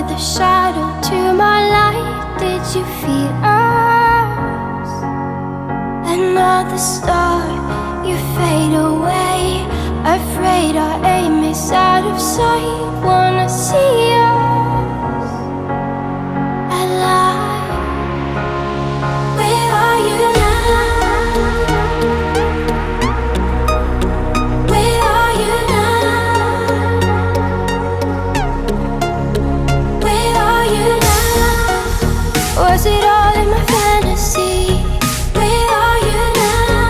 another shadow to my light. Did you feel us? Another star, you fade away. Afraid our aim is out of sight. Wanna see us alive. Where are you now? Where are you now? Where are you now? Was it all in my fantasy? Where are you now?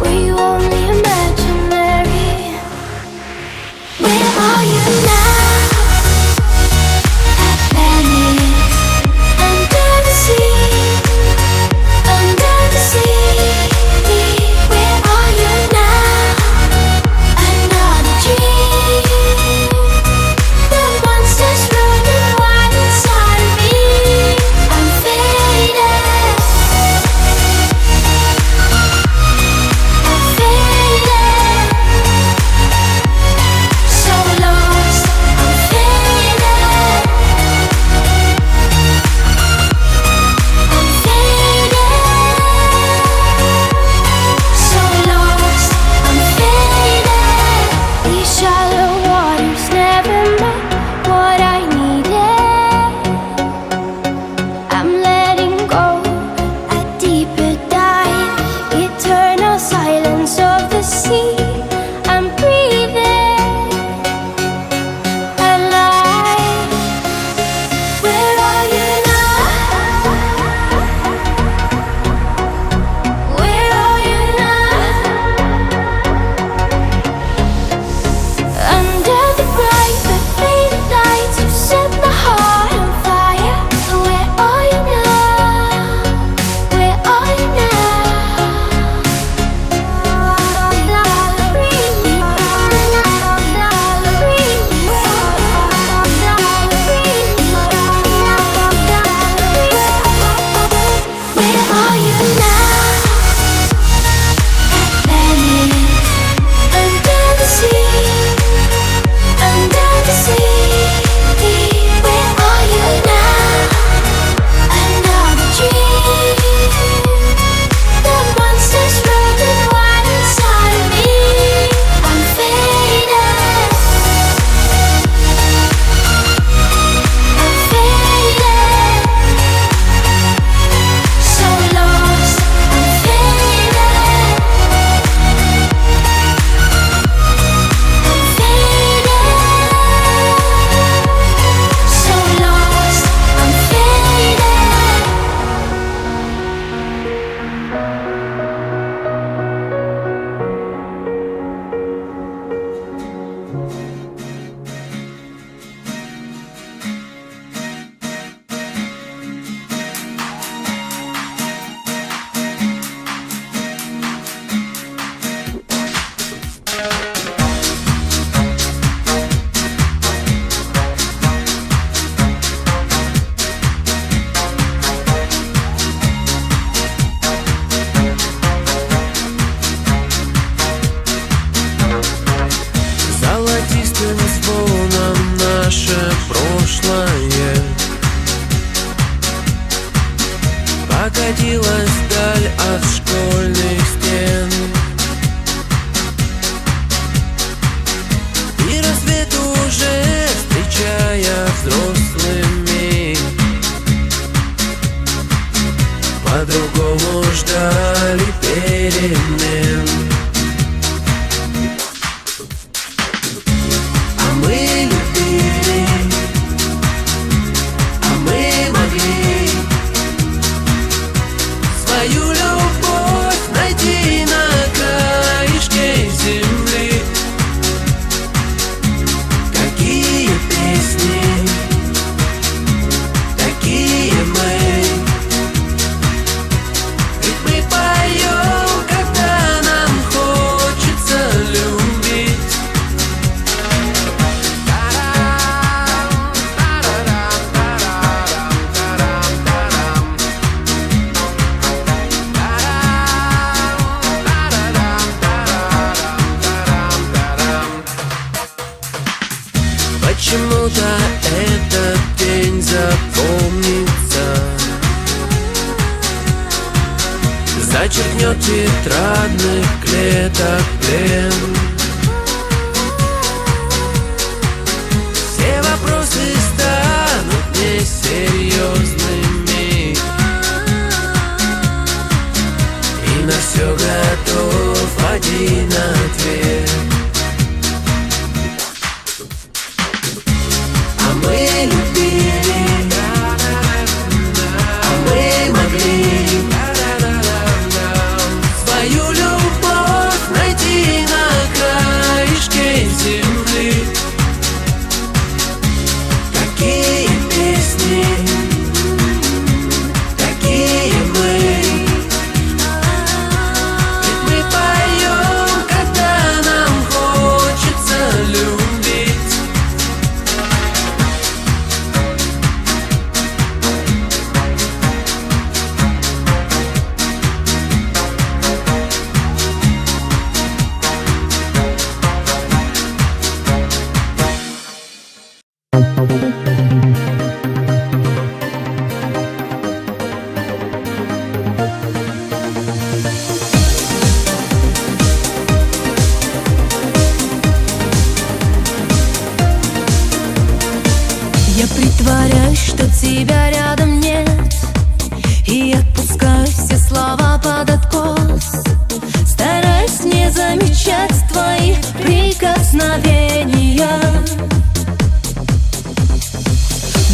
Were you only imaginary? Where are you now? Under the sea, under the sea. Where are you now? Another dream. The monsters running wild inside of me. I'm faded. I'm faded. So lost. I'm faded. I'm faded. So lost. I'm faded. These shallow waters never met what I needed. I'm letting go a deeper dive. Eternal silence of the sea. I'm breathing alive. Where are you now? Where are you now? Under the bright but faded lights, you set my heart on fire. Where are you now? Where are you Where are you now? Atlantis, under the sea, under the sea. Where are you now? Another dream. The monsters running wild inside of me. I'm faded. I'm faded. So lost. I'm faded. I'm faded. So lost. I'm faded. Золотистым звоном наше прошлое покатилось вдаль от школьных стен. И рассвет уже, встречая взрослыми, по-другому ждали перемен. А мы любили, а мы могли свою любовь найти на краешке земли. Какие песни, такие мы. Ведь мы поем, когда нам зачеркнет тетрадных клеток плен. Все вопросы станут несерьезными, и на все готов один ответ. А мы любили, а мы могли свою любовь найти на краешке земли. Такие песни, такие мы, ведь мы поем, когда нам хочется любить. Я притворяюсь, что тебя рядом нет, и отпускаю все слова под откос. Стараюсь не замечать твои прикосновения,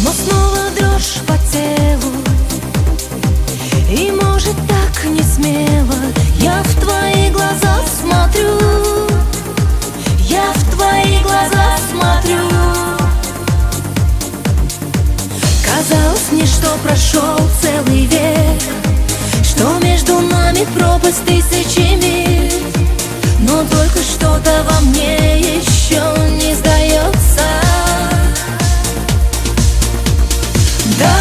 но снова дрожь по телу, и может так не смело. Я в твои глаза смотрю, я в твои глаза смотрю. Казалось мне, что прошел целый век, что между нами пропасть тысячи миль, но только что-то во мне еще не сдается. Да,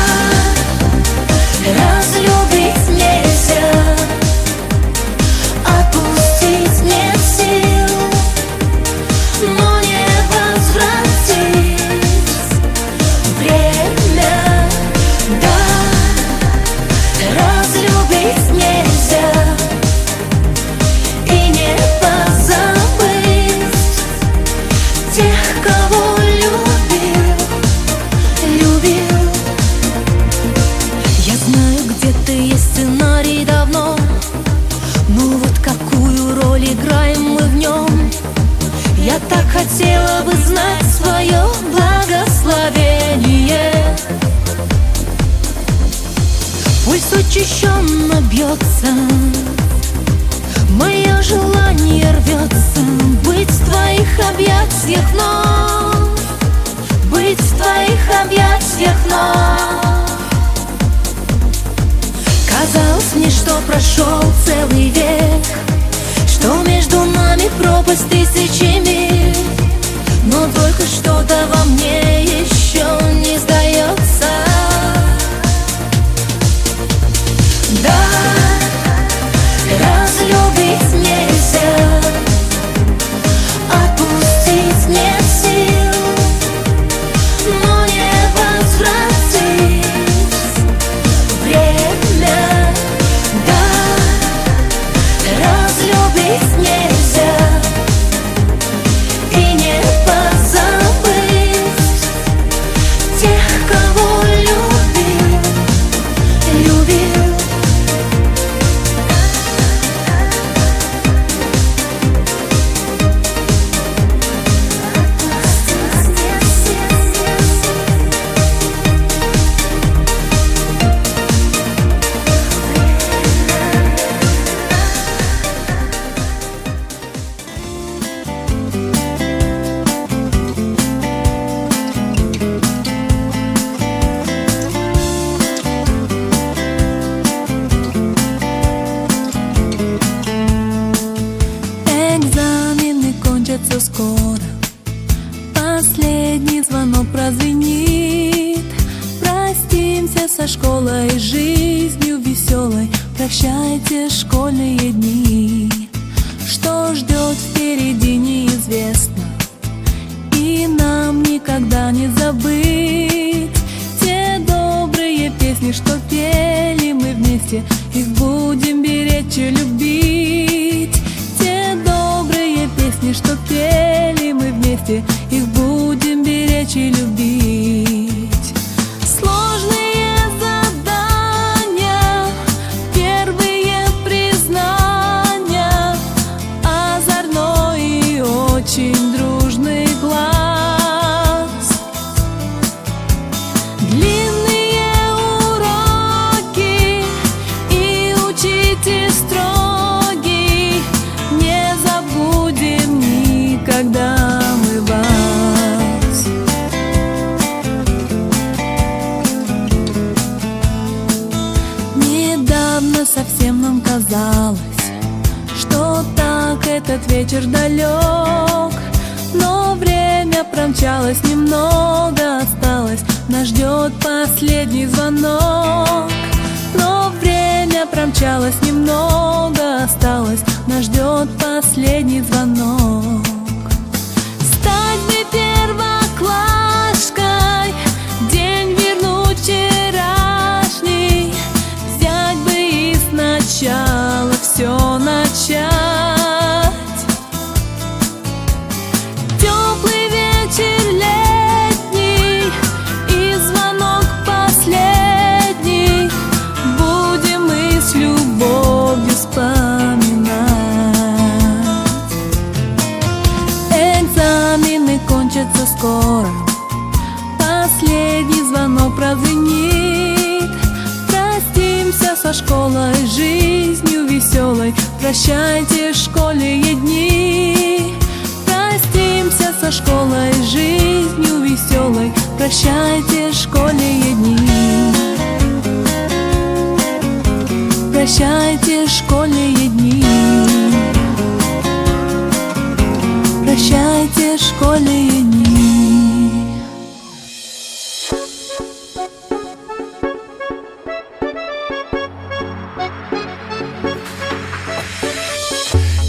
разлюбить нельзя, отпустить нет сил, но не возвратить время. Да, разлюбить нельзя и не позабыть тех, кого любил, любил. Я знаю, где-то есть сценарий давно, ну вот какую роль играем мы в нем. Я так хотела бы знать свое благословение. Пульс учащенно бьется, мое желание рвется быть в твоих объятиях вновь, быть в твоих объятиях вновь. Казалось мне, что прошел целый век, что между нами пропасть тысячи миль, но только что-то во мне еще не сдается. Да, разлюбить нельзя, отпустить нет сил, но не возвратить время. Да, разлюбить нельзя и не позабыть тех, кого любил, любил. Экзамены кончатся скоро, последний звонок прозвенит. Простимся со школой, жизнью веселой, прощайте школьные дни. Что ждет впереди, неизвестно, и нам никогда не забыть те добрые песни, что пели мы вместе, их будем беречь и любить. Те добрые песни, что пели мы вместе, их будем беречь и любить. Сложные задания, первые признания, озорной и очень дружный глаз. Длинные уроки и учитель строгий, не забудем никогда мы вас. Недавно совсем нам казалось, что так этот вечер далек, но время промчалось, немного осталось, нас ждет последний звонок. Но время промчалось, немного осталось, нас ждет последний звонок. Стать бы первоклашкой, день вернуть вчерашний, взять бы и сначала все начать. Теплый вечер летний и звонок последний, будем мы с любовью вспоминать. Экзамены кончатся скоро, последний звонок прозвенит. Простимся со школой, жизнью веселой, прощайте школьные дни. Простимся со школой, жизнью веселой, прощайте школьные дни. Прощайте школьные дни. Прощайте школьные дни.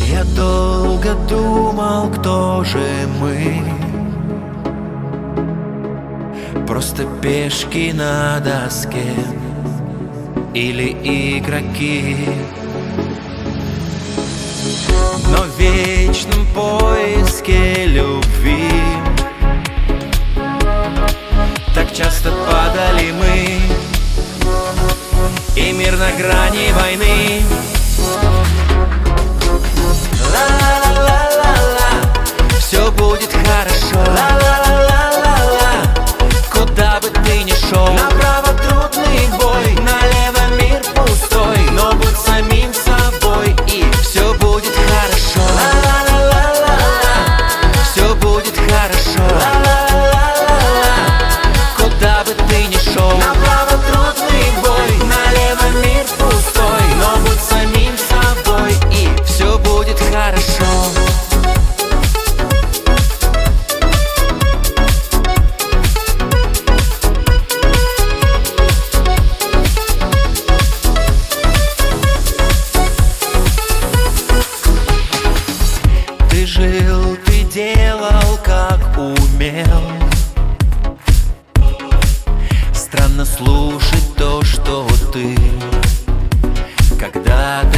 Я долго думал, кто же мы. Просто пешки на доске или игроки. Но в вечном поиске любви так часто падали мы, и мир на грани войны. Ла-ла-ла-ла-ла, все будет хорошо. Ла-ла-ла-ла-ла, куда бы ты ни шел, направо трудный бой, налево мир пустой, но будь самим собой, и все будет хорошо. Ла-ла-ла-ла-ла, все будет хорошо. Ла-ла-ла-ла-ла, куда бы ты ни шел, направо трудный бой, налево мир пустой, но будь самим собой, и все будет хорошо. Ты жил, ты делал, как умел. Странно слушать то, что ты когда-то